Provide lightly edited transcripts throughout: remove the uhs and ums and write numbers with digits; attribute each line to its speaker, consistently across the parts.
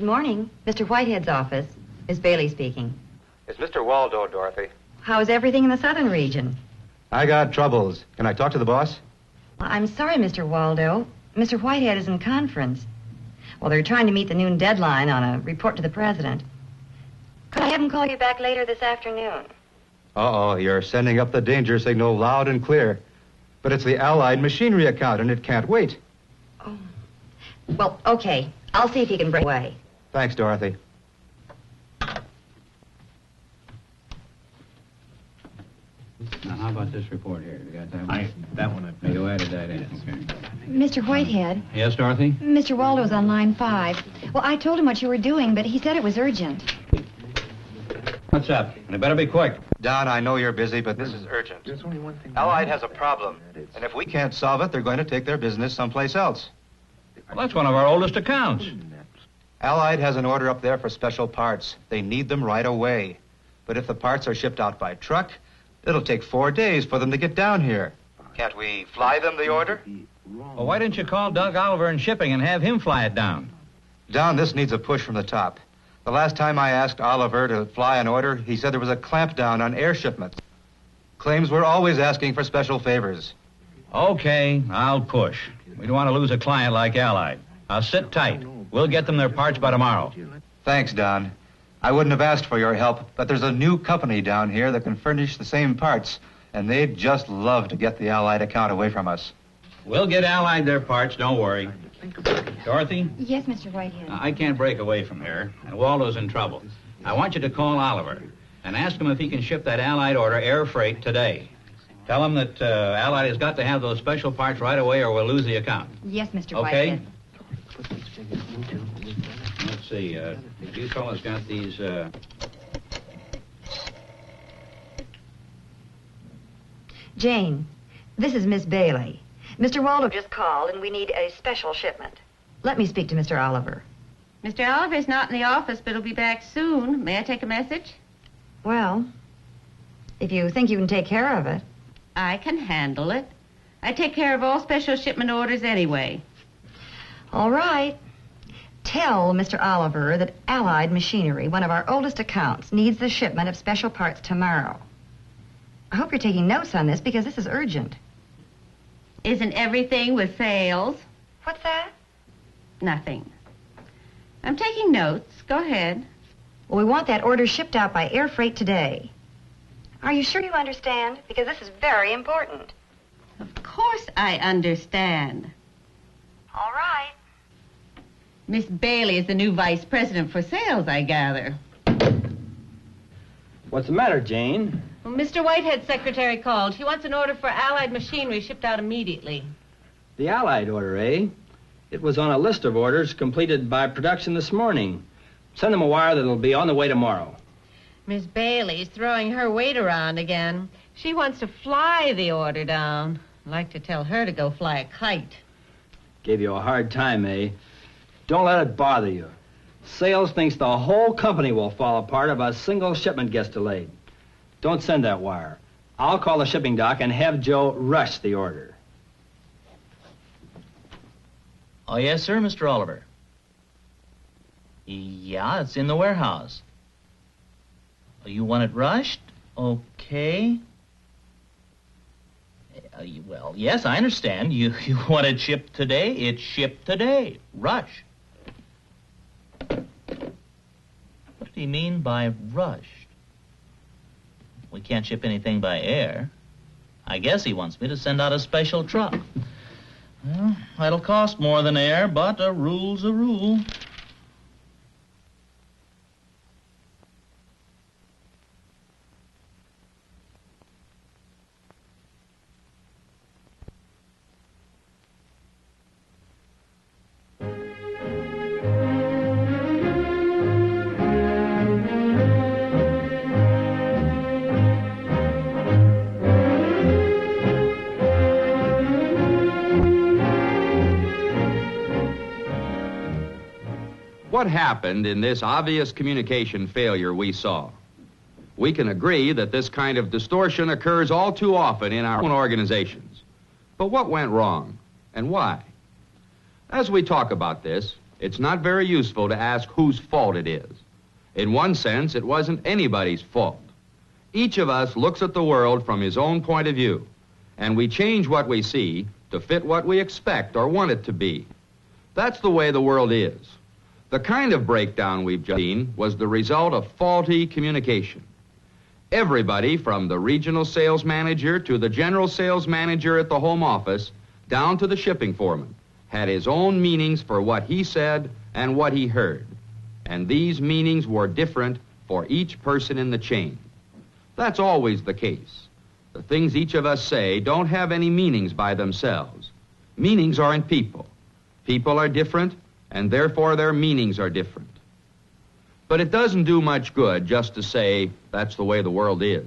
Speaker 1: morning. Mr. Whitehead's office. Miss Bailey speaking.
Speaker 2: It's Mr. Waldo, Dorothy.
Speaker 1: How's everything in the southern region?
Speaker 2: I got troubles. Can I talk to the boss?
Speaker 1: Well, I'm sorry, Mr. Waldo. Mr. Whitehead is in conference. Well, they're trying to meet the noon deadline on a report to the president. Could I have him call you back later this afternoon?
Speaker 2: Uh-oh, you're sending up the danger signal loud and clear. But it's the Allied machinery account, and it can't wait.
Speaker 1: Oh. Well, okay. I'll see if he can break away.
Speaker 2: Thanks, Dorothy.
Speaker 3: Now, how about this report here? You got that one? That one. You added that in. Okay.
Speaker 4: Mr. Whitehead.
Speaker 3: Yes, Dorothy?
Speaker 4: Mr. Waldo's on line 5. Well, I told him what you were doing, but he said it was urgent.
Speaker 3: What's up? It better be quick.
Speaker 2: Don, I know you're busy, but this is urgent. There's only one thing. Allied has a problem, and if we can't solve it, they're going to take their business someplace else.
Speaker 3: Well, that's one of our oldest accounts.
Speaker 2: Allied has an order up there for special parts. They need them right away. But if the parts are shipped out by truck, it'll take 4 days for them to get down here. Can't we fly them the order?
Speaker 3: Well, why didn't you call Doug Oliver in shipping and have him fly it down?
Speaker 2: Don, this needs a push from the top. The last time I asked Oliver to fly an order, he said there was a clampdown on air shipments. Claims we're always asking for special favors.
Speaker 3: Okay, I'll push. We don't want to lose a client like Allied. Now sit tight. We'll get them their parts by tomorrow.
Speaker 2: Thanks, Don. I wouldn't have asked for your help, but there's a new company down here that can furnish the same parts, and they'd just love to get the Allied account away from us.
Speaker 3: We'll get Allied their parts, don't worry. Dorothy?
Speaker 4: Yes, Mr. Whitehead.
Speaker 3: I can't break away from here, and Waldo's in trouble. I want you to call Oliver and ask him if he can ship that Allied order air freight today. Tell him that Allied has got to have those special parts right away or we'll lose the account.
Speaker 4: Yes, Mr.
Speaker 3: Okay?
Speaker 4: Whitehead.
Speaker 3: Let's see, you fellas got these,
Speaker 1: Jane, this is Miss Bailey. Mr. Waldo just called, and we need a special shipment. Let me speak to Mr. Oliver.
Speaker 5: Mr. Oliver's not in the office, but he'll be back soon. May I take a message?
Speaker 1: Well, if you think you can take care of it.
Speaker 5: I can handle it. I take care of all special shipment orders anyway.
Speaker 1: All right. Tell Mr. Oliver that Allied Machinery, one of our oldest accounts, needs the shipment of special parts tomorrow. I hope you're taking notes on this because this is urgent.
Speaker 5: Isn't everything with sales?
Speaker 1: What's that?
Speaker 5: Nothing. I'm taking notes. Go ahead.
Speaker 1: Well, we want that order shipped out by air freight today. Are you sure you understand? Because this is very important.
Speaker 5: Of course I understand.
Speaker 1: All right.
Speaker 5: Miss Bailey is the new vice president for sales, I gather.
Speaker 6: What's the matter, Jane?
Speaker 7: Well, Mr. Whitehead's secretary called. She wants an order for Allied machinery shipped out immediately.
Speaker 6: The Allied order, eh? It was on a list of orders completed by production this morning. Send them a wire that it'll be on the way tomorrow.
Speaker 7: Miss Bailey's throwing her weight around again. She wants to fly the order down. I'd like to tell her to go fly a kite.
Speaker 6: Gave you a hard time, eh? Don't let it bother you. Sales thinks the whole company will fall apart if a single shipment gets delayed. Don't send that wire. I'll call the shipping dock and have Joe rush the order.
Speaker 8: Oh, yes, sir, Mr. Oliver. Yeah, it's in the warehouse. Oh, you want it rushed? Okay. Well, yes, I understand. You want it shipped today? It's shipped today. Rush. What did he mean by rushed? We can't ship anything by air. I guess he wants me to send out a special truck. Well, that'll cost more than air, but a rule's a rule.
Speaker 9: What happened in this obvious communication failure we saw? We can agree that this kind of distortion occurs all too often in our own organizations. But what went wrong, and why? As we talk about this, it's not very useful to ask whose fault it is. In one sense, it wasn't anybody's fault. Each of us looks at the world from his own point of view, and we change what we see to fit what we expect or want it to be. That's the way the world is. The kind of breakdown we've just seen was the result of faulty communication. Everybody, from the regional sales manager to the general sales manager at the home office, down to the shipping foreman, had his own meanings for what he said and what he heard. And these meanings were different for each person in the chain. That's always the case. The things each of us say don't have any meanings by themselves. Meanings are in people. People are different, and therefore their meanings are different. But it doesn't do much good just to say that's the way the world is.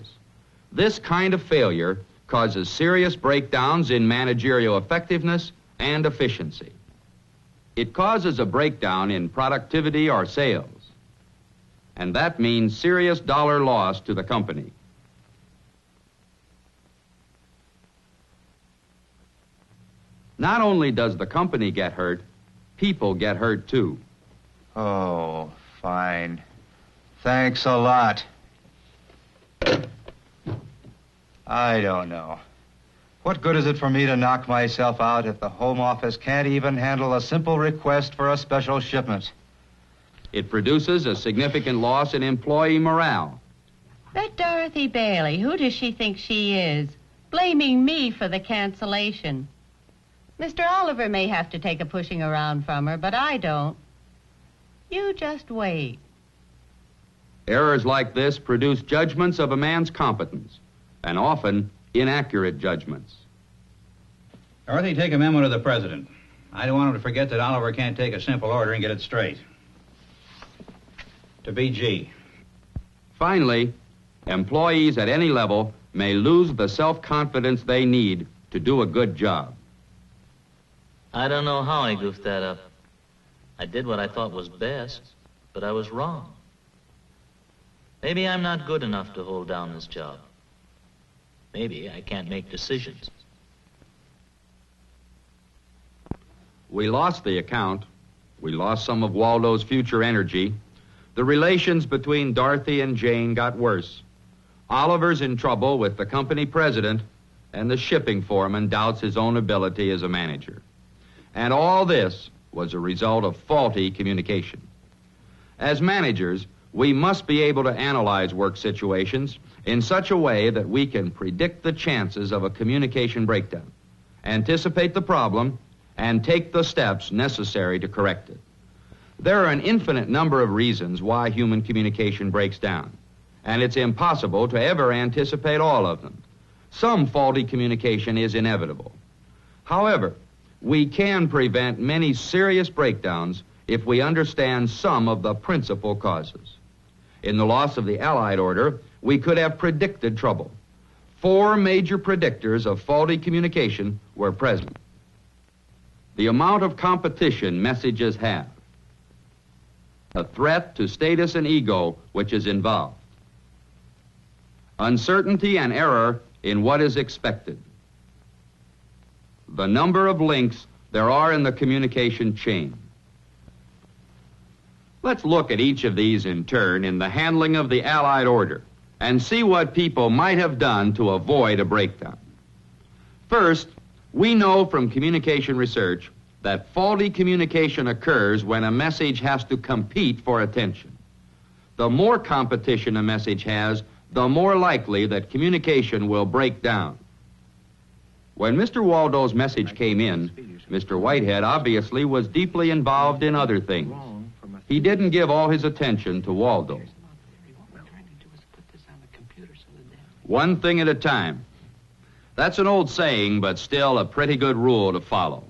Speaker 9: This kind of failure causes serious breakdowns in managerial effectiveness and efficiency. It causes a breakdown in productivity or sales, and that means serious dollar loss to the company. Not only does the company get hurt, people get hurt too.
Speaker 2: Oh, fine. Thanks a lot. I don't know. What good is it for me to knock myself out if the Home Office can't even handle a simple request for a special shipment?
Speaker 9: It produces a significant loss in employee morale.
Speaker 5: That Dorothy Bailey, who does she think she is? Blaming me for the cancellation. Mr. Oliver may have to take a pushing around from her, but I don't. You just wait.
Speaker 9: Errors like this produce judgments of a man's competence, and often inaccurate judgments.
Speaker 3: Dorothy, take a memo to the president. I don't want him to forget that Oliver can't take a simple order and get it straight. To BG.
Speaker 9: Finally, employees at any level may lose the self-confidence they need to do a good job.
Speaker 8: I don't know how I goofed that up. I did what I thought was best, but I was wrong. Maybe I'm not good enough to hold down this job. Maybe I can't make decisions.
Speaker 9: We lost the account. We lost some of Waldo's future energy. The relations between Dorothy and Jane got worse. Oliver's in trouble with the company president, and the shipping foreman doubts his own ability as a manager. And all this was a result of faulty communication. As managers, we must be able to analyze work situations in such a way that we can predict the chances of a communication breakdown, anticipate the problem, and take the steps necessary to correct it. There are an infinite number of reasons why human communication breaks down, and it's impossible to ever anticipate all of them. Some faulty communication is inevitable. However, we can prevent many serious breakdowns if we understand some of the principal causes. In the loss of the Allied order, we could have predicted trouble. 4 major predictors of faulty communication were present. The amount of competition messages have, a threat to status and ego which is involved, uncertainty and error in what is expected, the number of links there are in the communication chain. Let's look at each of these in turn in the handling of the Allied order and see what people might have done to avoid a breakdown. First, we know from communication research that faulty communication occurs when a message has to compete for attention. The more competition a message has, the more likely that communication will break down. When Mr. Waldo's message came in, Mr. Whitehead obviously was deeply involved in other things. He didn't give all his attention to Waldo. One thing at a time. That's an old saying, but still a pretty good rule to follow.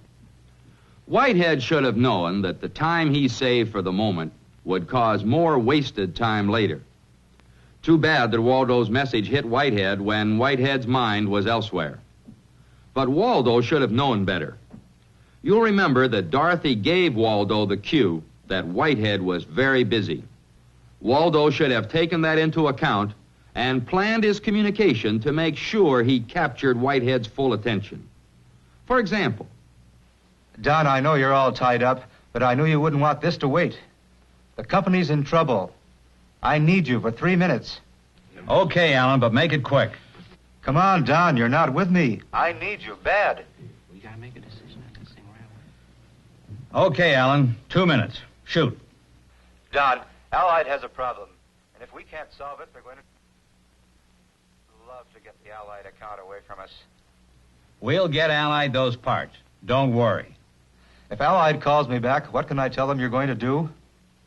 Speaker 9: Whitehead should have known that the time he saved for the moment would cause more wasted time later. Too bad that Waldo's message hit Whitehead when Whitehead's mind was elsewhere. But Waldo should have known better. You'll remember that Dorothy gave Waldo the cue that Whitehead was very busy. Waldo should have taken that into account and planned his communication to make sure he captured Whitehead's full attention. For example,
Speaker 2: Don, I know you're all tied up, but I knew you wouldn't want this to wait. The company's in trouble. I need you for 3 minutes.
Speaker 3: Okay, Alan, but make it quick.
Speaker 2: Come on, Don, you're not with me. I need you bad.
Speaker 10: We gotta make a decision on this thing right away.
Speaker 3: Okay, Alan, 2 minutes. Shoot.
Speaker 2: Don, Allied has a problem. And if we can't solve it, they're going to love to get the Allied account away from us.
Speaker 3: We'll get Allied those parts. Don't worry.
Speaker 2: If Allied calls me back, what can I tell them you're going to do?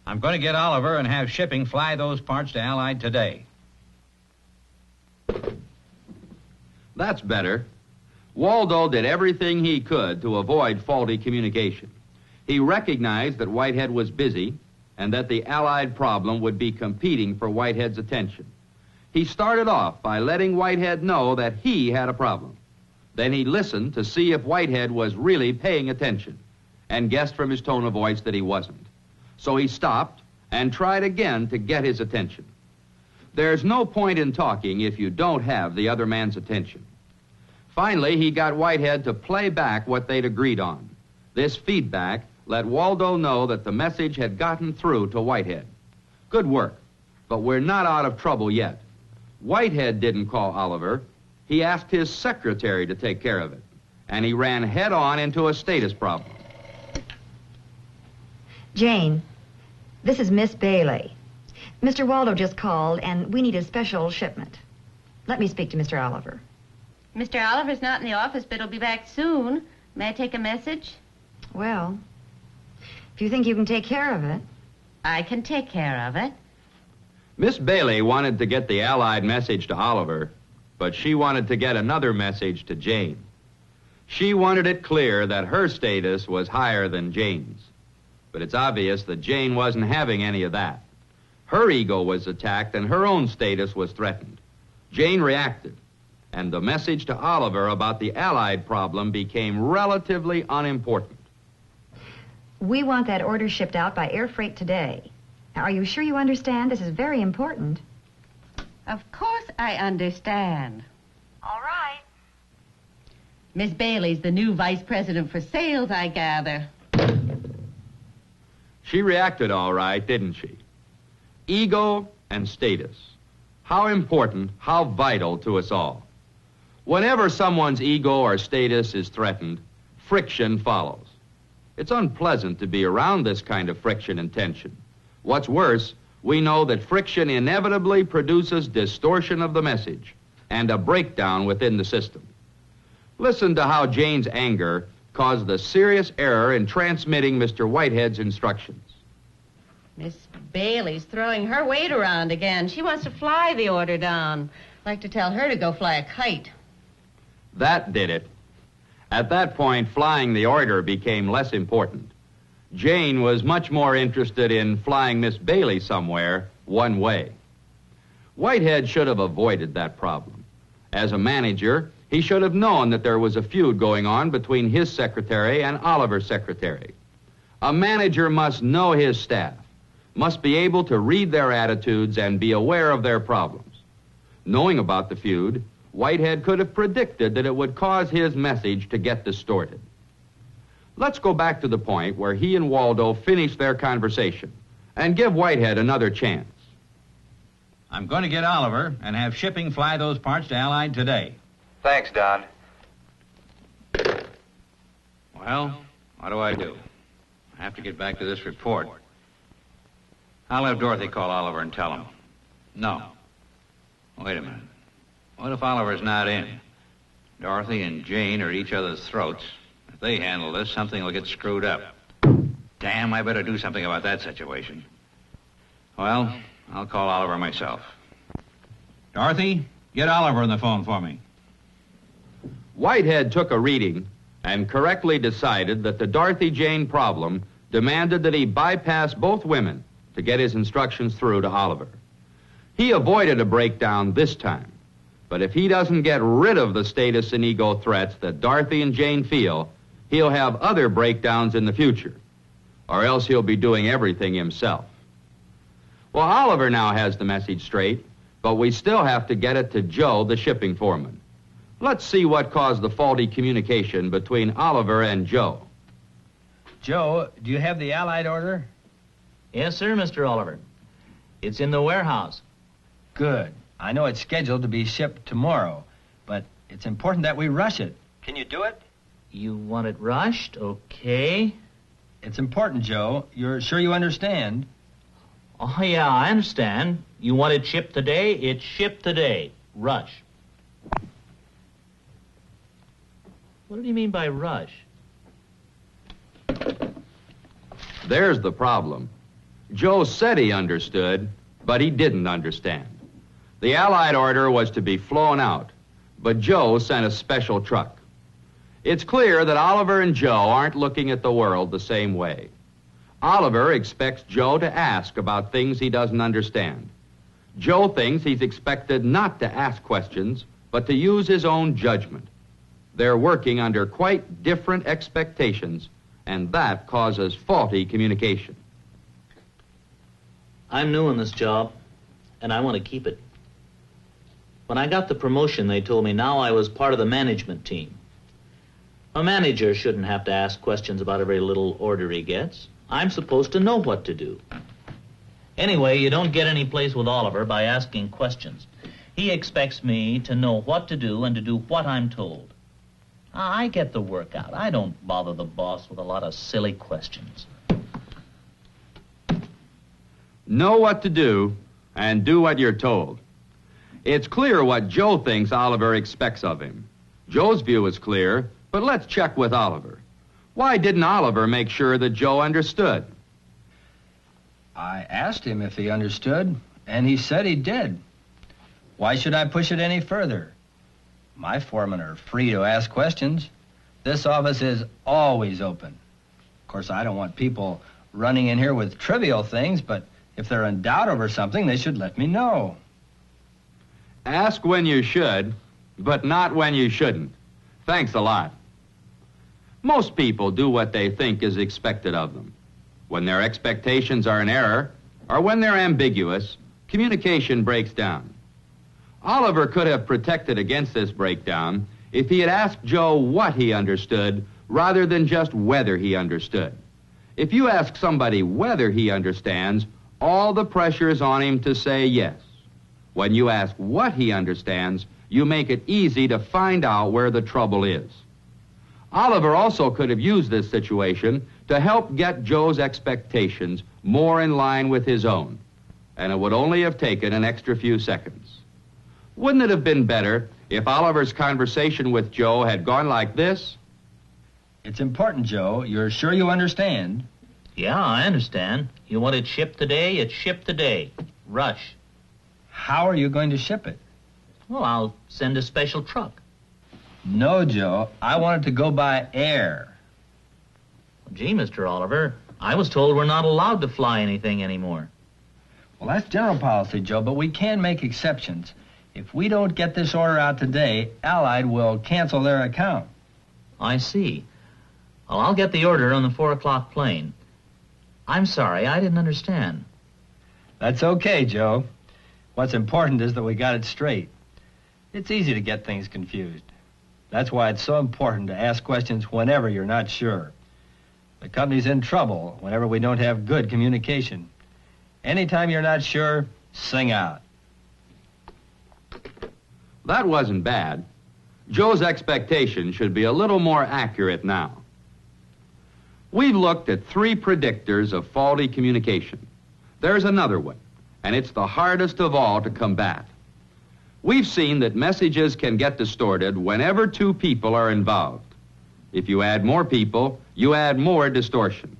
Speaker 3: I'm going to get Oliver and have shipping fly those parts to Allied today.
Speaker 9: That's better. Waldo did everything he could to avoid faulty communication. He recognized that Whitehead was busy and that the Allied problem would be competing for Whitehead's attention. He started off by letting Whitehead know that he had a problem. Then he listened to see if Whitehead was really paying attention and guessed from his tone of voice that he wasn't. So he stopped and tried again to get his attention. There's no point in talking if you don't have the other man's attention. Finally, he got Whitehead to play back what they'd agreed on. This feedback let Waldo know that the message had gotten through to Whitehead. Good work, but we're not out of trouble yet. Whitehead didn't call Oliver. He asked his secretary to take care of it, and he ran head-on into a status problem.
Speaker 1: Jane, this is Miss Bailey. Mr. Waldo just called, and we need a special shipment. Let me speak to Mr. Oliver.
Speaker 5: Mr. Oliver's not in the office, but he'll be back soon. May I take a message?
Speaker 1: Well, if you think you can take care of it.
Speaker 5: I can take care of it.
Speaker 9: Miss Bailey wanted to get the Allied message to Oliver, but she wanted to get another message to Jane. She wanted it clear that her status was higher than Jane's. But it's obvious that Jane wasn't having any of that. Her ego was attacked and her own status was threatened. Jane reacted, and the message to Oliver about the Allied problem became relatively unimportant.
Speaker 1: We want that order shipped out by air freight today. Now, are you sure you understand? This is very important.
Speaker 5: Of course I understand.
Speaker 1: All right.
Speaker 5: Miss Bailey's the new vice president for sales, I gather.
Speaker 9: She reacted all right, didn't she? Ego and status. How important, how vital to us all. Whenever someone's ego or status is threatened, friction follows. It's unpleasant to be around this kind of friction and tension. What's worse, we know that friction inevitably produces distortion of the message and a breakdown within the system. Listen to how Jane's anger caused the serious error in transmitting Mr. Whitehead's instructions.
Speaker 5: Miss Bailey's throwing her weight around again. She wants to fly the order down. I'd like to tell her to go fly a kite.
Speaker 9: That did it. At that point, flying the order became less important. Jane was much more interested in flying Miss Bailey somewhere one way. Whitehead should have avoided that problem. As a manager, he should have known that there was a feud going on between his secretary and Oliver's secretary. A manager must know his staff, must be able to read their attitudes and be aware of their problems. Knowing about the feud, Whitehead could have predicted that it would cause his message to get distorted. Let's go back to the point where he and Waldo finished their conversation and give Whitehead another chance.
Speaker 3: I'm going to get Oliver and have shipping fly those parts to Allied today.
Speaker 2: Thanks, Don.
Speaker 3: Well, what do I do? I have to get back to this report. I'll have Dorothy call Oliver and tell him. No. Wait a minute. What if Oliver's not in? Dorothy and Jane are at each other's throats. If they handle this, something will get screwed up. Damn, I better do something about that situation. Well, I'll call Oliver myself. Dorothy, get Oliver on the phone for me.
Speaker 9: Whitehead took a reading and correctly decided that the Dorothy-Jane problem demanded that he bypass both women to get his instructions through to Oliver. He avoided a breakdown this time, but if he doesn't get rid of the status and ego threats that Dorothy and Jane feel, he'll have other breakdowns in the future, or else he'll be doing everything himself. Well, Oliver now has the message straight, but we still have to get it to Joe, the shipping foreman. Let's see what caused the faulty communication between Oliver and Joe.
Speaker 6: Joe, do you have the Allied order?
Speaker 8: Yes, sir, Mr. Oliver. It's in the warehouse.
Speaker 6: Good. I know it's scheduled to be shipped tomorrow, but it's important that we rush it. Can you do it?
Speaker 8: You want it rushed? Okay.
Speaker 6: It's important, Joe. You're sure you understand?
Speaker 8: Oh, yeah, I understand. You want it shipped today? It's shipped today. Rush. What do you mean by rush?
Speaker 9: There's the problem. Joe said he understood, but he didn't understand. The Allied order was to be flown out, but Joe sent a special truck. It's clear that Oliver and Joe aren't looking at the world the same way. Oliver expects Joe to ask about things he doesn't understand. Joe thinks he's expected not to ask questions, but to use his own judgment. They're working under quite different expectations, and that causes faulty communication.
Speaker 8: I'm new in this job, and I want to keep it. When I got the promotion, they told me now I was part of the management team. A manager shouldn't have to ask questions about every little order he gets. I'm supposed to know what to do. Anyway, you don't get any place with Oliver by asking questions. He expects me to know what to do and to do what I'm told. I get the work out. I don't bother the boss with a lot of silly questions.
Speaker 9: Know what to do and do what you're told. It's clear what Joe thinks Oliver expects of him. Joe's view is clear, but let's check with Oliver. Why didn't Oliver make sure that Joe understood?
Speaker 6: I asked him if he understood, and he said he did. Why should I push it any further? My foremen are free to ask questions. This office is always open. Of course, I don't want people running in here with trivial things, but if they're in doubt over something, they should let me know.
Speaker 9: Ask when you should, but not when you shouldn't. Thanks a lot. Most people do what they think is expected of them. When their expectations are in error, or when they're ambiguous, communication breaks down. Oliver could have protected against this breakdown if he had asked Joe what he understood rather than just whether he understood. If you ask somebody whether he understands, all the pressure is on him to say yes. When you ask what he understands, you make it easy to find out where the trouble is. Oliver also could have used this situation to help get Joe's expectations more in line with his own, and it would only have taken an extra few seconds. Wouldn't it have been better if Oliver's conversation with Joe had gone like this?
Speaker 6: It's important, Joe. You're sure you understand?
Speaker 8: Yeah, I understand. You want it shipped today? It's shipped today. Rush.
Speaker 6: How are you going to ship it?
Speaker 8: Well, I'll send a special truck.
Speaker 6: No, Joe. I want it to go by air.
Speaker 8: Gee, Mr. Oliver, I was told we're not allowed to fly anything anymore.
Speaker 6: Well, that's general policy, Joe, but we can make exceptions. If we don't get this order out today, Allied will cancel their account.
Speaker 8: I see. Well, I'll get the order on the 4 o'clock plane. I'm sorry, I didn't understand.
Speaker 6: That's okay, Joe. What's important is that we got it straight. It's easy to get things confused. That's why it's so important to ask questions whenever you're not sure. The company's in trouble whenever we don't have good communication. Anytime you're not sure, sing out.
Speaker 9: That wasn't bad. Joe's expectation should be a little more accurate now. We've looked at 3 predictors of faulty communication. There's another one, and it's the hardest of all to combat. We've seen that messages can get distorted whenever 2 people are involved. If you add more people, you add more distortion.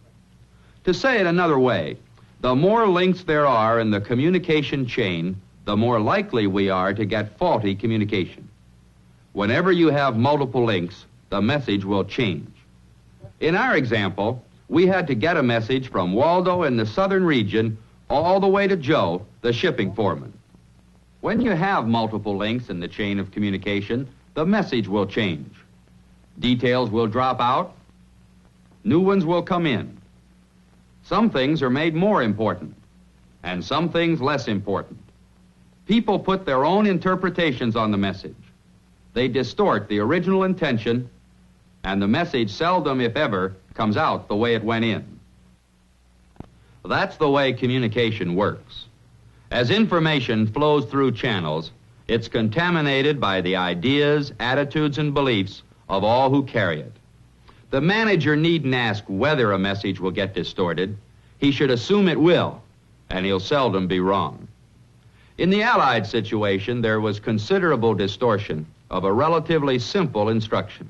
Speaker 9: To say it another way, the more links there are in the communication chain, the more likely we are to get faulty communication. Whenever you have multiple links, the message will change. In our example, we had to get a message from Waldo in the southern region all the way to Joe, the shipping foreman. When you have multiple links in the chain of communication, the message will change. Details will drop out. New ones will come in. Some things are made more important, and some things less important. People put their own interpretations on the message. They distort the original intention, and the message seldom, if ever, comes out the way it went in. That's the way communication works. As information flows through channels, it's contaminated by the ideas, attitudes, and beliefs of all who carry it. The manager needn't ask whether a message will get distorted. He should assume it will, and he'll seldom be wrong. In the Allied situation, there was considerable distortion of a relatively simple instruction.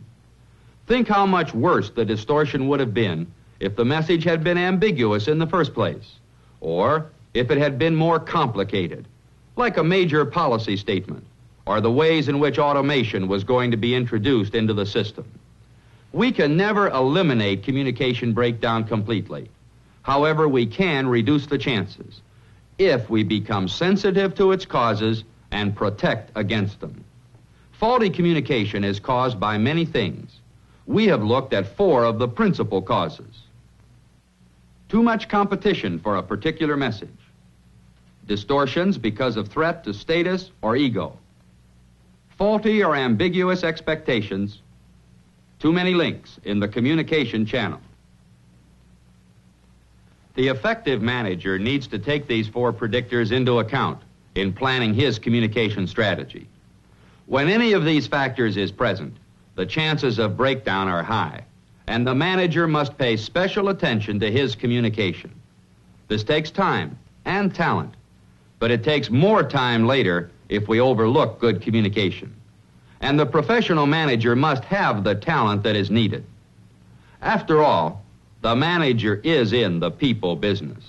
Speaker 9: Think how much worse the distortion would have been if the message had been ambiguous in the first place, or if it had been more complicated, like a major policy statement, or the ways in which automation was going to be introduced into the system. We can never eliminate communication breakdown completely. However, we can reduce the chances if we become sensitive to its causes and protect against them. Faulty communication is caused by many things. We have looked at 4 of the principal causes. Too much competition for a particular message. Distortions because of threat to status or ego. Faulty or ambiguous expectations. Too many links in the communication channel. The effective manager needs to take these 4 predictors into account in planning his communication strategy. When any of these factors is present, the chances of breakdown are high, and the manager must pay special attention to his communication. This takes time and talent, but it takes more time later if we overlook good communication. And the professional manager must have the talent that is needed. After all, the manager is in the people business.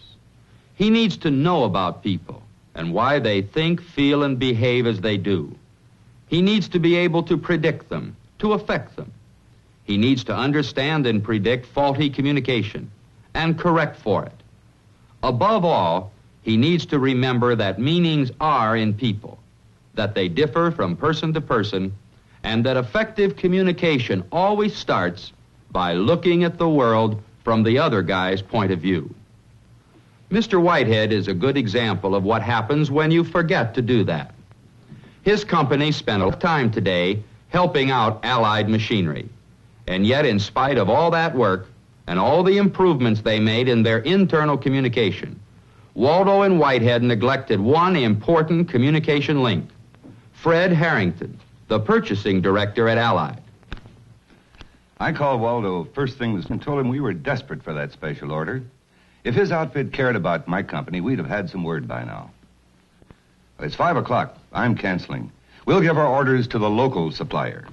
Speaker 9: He needs to know about people and why they think, feel, and behave as they do. He needs to be able to predict them, to affect them. He needs to understand and predict faulty communication and correct for it. Above all, he needs to remember that meanings are in people, that they differ from person to person, and that effective communication always starts by looking at the world from the other guy's point of view. Mr. Whitehead is a good example of what happens when you forget to do that. His company spent a lot of time today helping out Allied machinery. And yet, in spite of all that work and all the improvements they made in their internal communication, Waldo and Whitehead neglected one important communication link. Fred Harrington, the purchasing director at Allied.
Speaker 11: I called Waldo first thing and told him we were desperate for that special order. If his outfit cared about my company, we'd have had some word by now. It's 5 o'clock. I'm canceling. We'll give our orders to the local supplier.